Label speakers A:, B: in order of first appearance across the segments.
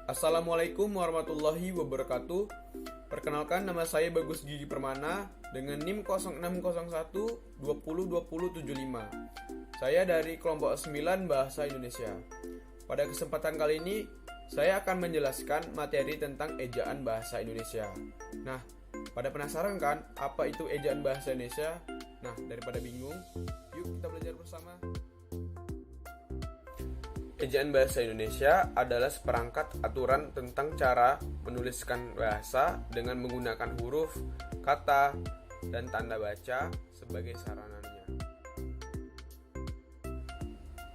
A: Assalamualaikum warahmatullahi wabarakatuh. Perkenalkan, nama saya Bagus Gigi Permana dengan NIM 0601 202075. Saya dari kelompok 9 Bahasa Indonesia. Pada kesempatan kali ini, saya akan menjelaskan materi tentang ejaan bahasa Indonesia. Nah, pada penasaran kan apa itu ejaan bahasa Indonesia? Nah, daripada bingung, yuk kita belajar bersama. Ejaan bahasa Indonesia adalah seperangkat aturan tentang cara menuliskan bahasa dengan menggunakan huruf, kata, dan tanda baca sebagai sarananya.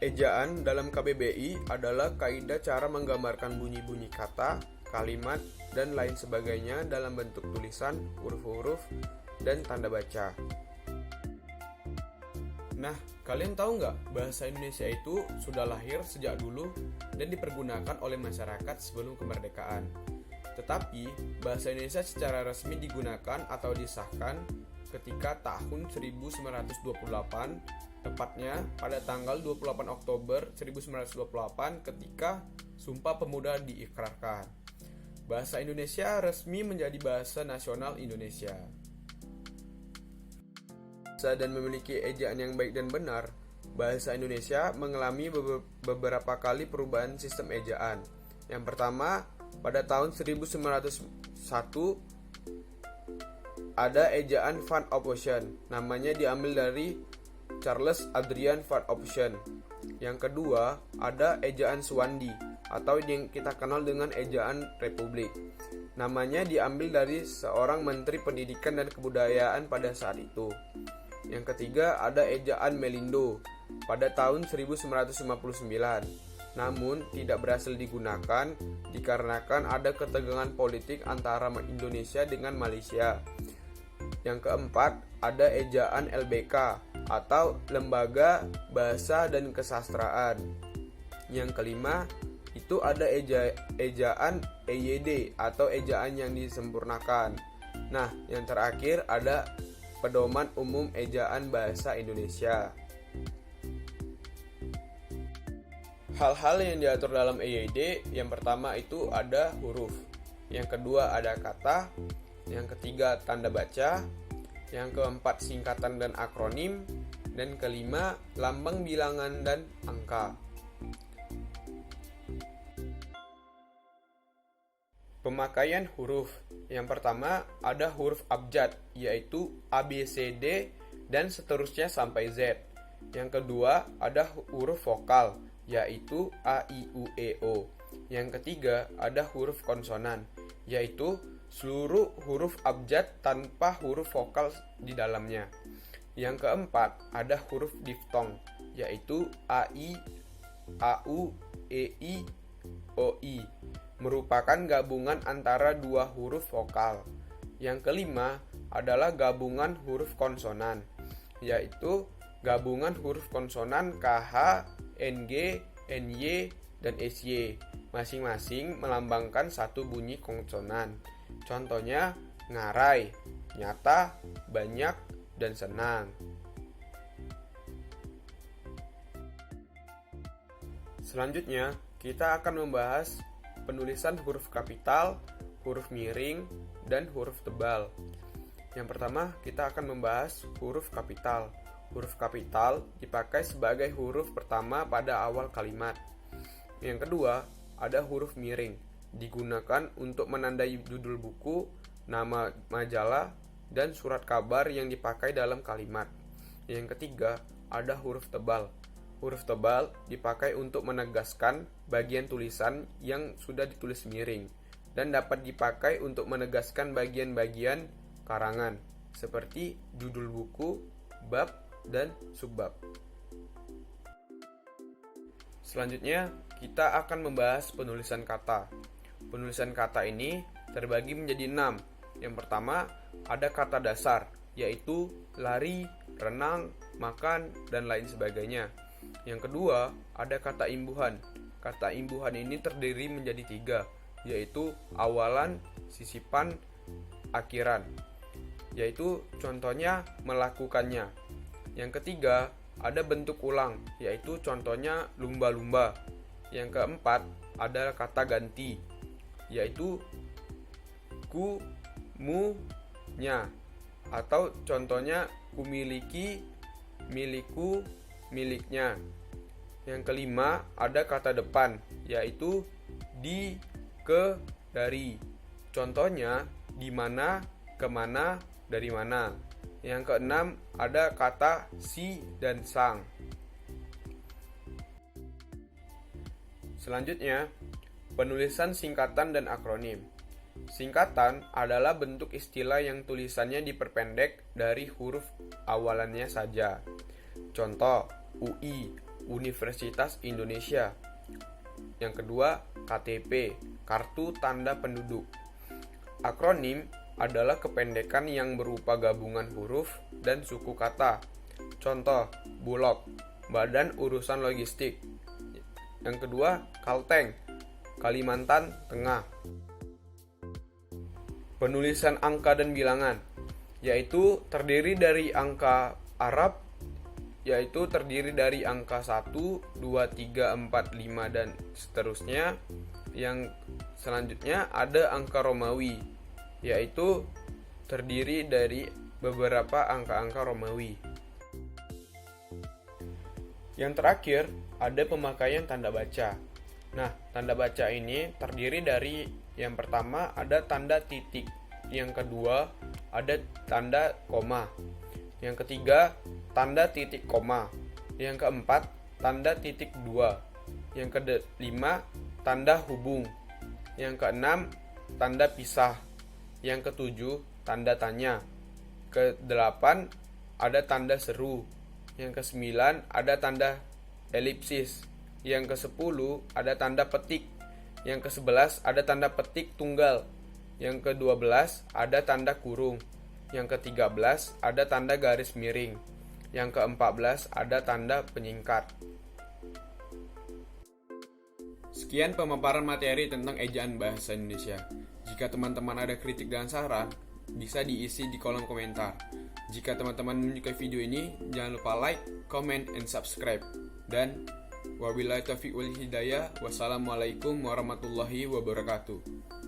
A: Ejaan dalam KBBI adalah kaidah cara menggambarkan bunyi-bunyi kata, kalimat, dan lain sebagainya dalam bentuk tulisan, huruf-huruf, dan tanda baca. Nah, kalian tahu nggak bahasa Indonesia itu sudah lahir sejak dulu dan dipergunakan oleh masyarakat sebelum kemerdekaan. Tetapi, bahasa Indonesia secara resmi digunakan atau disahkan ketika tahun 1928, tepatnya pada tanggal 28 Oktober 1928 ketika Sumpah Pemuda diikrarkan. Bahasa Indonesia resmi menjadi bahasa nasional Indonesia. Dan memiliki ejaan yang baik dan benar, bahasa Indonesia mengalami beberapa kali perubahan sistem ejaan. Yang pertama, pada tahun 1901 ada ejaan Van Ophuijsen, namanya diambil dari Charles Adrian Van Ophuijsen. Yang kedua, ada ejaan Suwandi atau yang kita kenal dengan ejaan Republik. Namanya diambil dari seorang Menteri Pendidikan dan Kebudayaan pada saat itu. Yang ketiga, ada ejaan Melindo pada tahun 1959. Namun, tidak berhasil digunakan dikarenakan ada ketegangan politik antara Indonesia dengan Malaysia. Yang keempat, ada ejaan LBK atau Lembaga Bahasa dan Kesastraan. Yang kelima, itu ada ejaan EYD atau ejaan yang disempurnakan. Nah, yang terakhir ada Pedoman Umum Ejaan Bahasa Indonesia. Hal-hal yang diatur dalam EYD, yang pertama itu ada huruf, yang kedua ada kata, yang ketiga tanda baca, yang keempat singkatan dan akronim, dan kelima lambang bilangan dan angka. Pemakaian huruf. Yang pertama ada huruf abjad, yaitu A, B, C, D, dan seterusnya sampai Z. Yang kedua ada huruf vokal, yaitu A, I, U, E, O. Yang ketiga ada huruf konsonan, yaitu seluruh huruf abjad tanpa huruf vokal di dalamnya. Yang keempat ada huruf diftong, yaitu A, I, A, U, E, I, O, I, merupakan gabungan antara dua huruf vokal. Yang kelima adalah gabungan huruf konsonan, yaitu gabungan huruf konsonan KH, NG, NY, dan SY, masing-masing melambangkan satu bunyi konsonan. Contohnya ngarai, nyata, banyak, dan senang. Selanjutnya, kita akan membahas penulisan huruf kapital, huruf miring, dan huruf tebal. Yang pertama, kita akan membahas huruf kapital. Huruf kapital dipakai sebagai huruf pertama pada awal kalimat. Yang kedua, ada huruf miring, digunakan untuk menandai judul buku, nama majalah, dan surat kabar yang dipakai dalam kalimat. Yang ketiga, ada huruf tebal. Huruf tebal dipakai untuk menegaskan bagian tulisan yang sudah ditulis miring dan dapat dipakai untuk menegaskan bagian-bagian karangan seperti judul buku, bab, dan subbab. Selanjutnya, kita akan membahas penulisan kata. Penulisan kata ini terbagi menjadi 6. Yang pertama, ada kata dasar, yaitu lari, renang, makan, dan lain sebagainya. Yang kedua, ada kata imbuhan. Kata imbuhan ini terdiri menjadi 3, yaitu awalan, sisipan, akhiran. Yaitu contohnya melakukannya. Yang ketiga, ada bentuk ulang, yaitu contohnya lumba-lumba. Yang keempat, ada kata ganti. yaitu ku, mu, nya. Atau contohnya kumiliki, milikku, miliknya. Yang kelima ada kata depan, yaitu di, ke, dari. Contohnya di mana, kemana, dari mana. Yang keenam ada kata si dan sang. Selanjutnya, penulisan singkatan dan akronim. Singkatan adalah bentuk istilah yang tulisannya diperpendek dari huruf awalannya saja. Contoh, UI, Universitas Indonesia. Yang kedua, KTP, Kartu Tanda Penduduk. Akronim adalah kependekan yang berupa gabungan huruf dan suku kata. Contoh, Bulog, Badan Urusan Logistik. Yang kedua, Kalteng, Kalimantan Tengah. Penulisan angka dan bilangan, yaitu terdiri dari angka Arab, yaitu terdiri dari angka 1, 2, 3, 4, 5, dan seterusnya. Yang selanjutnya ada angka Romawi, yaitu terdiri dari beberapa angka-angka Romawi. Yang terakhir, ada pemakaian tanda baca. Nah, tanda baca ini terdiri dari yang pertama ada tanda titik, yang kedua ada tanda koma, yang ketiga tanda titik koma, yang keempat tanda titik dua, yang kelima tanda hubung, yang keenam tanda pisah, yang ketujuh tanda tanya, kedelapan ada tanda seru, yang kesembilan ada tanda elipsis, yang kesepuluh ada tanda petik, yang ke-11 ada tanda petik tunggal, yang ke-12 ada tanda kurung, yang ke-13 ada tanda garis miring, yang ke-14 ada tanda penyingkat. Sekian pemaparan materi tentang ejaan bahasa Indonesia. Jika teman-teman ada kritik dan saran, bisa diisi di kolom komentar. Jika teman-teman menyukai video ini, jangan lupa like, comment, and subscribe. Dan wabillahi taufiq wal hidayah. Wassalamualaikum warahmatullahi wabarakatuh.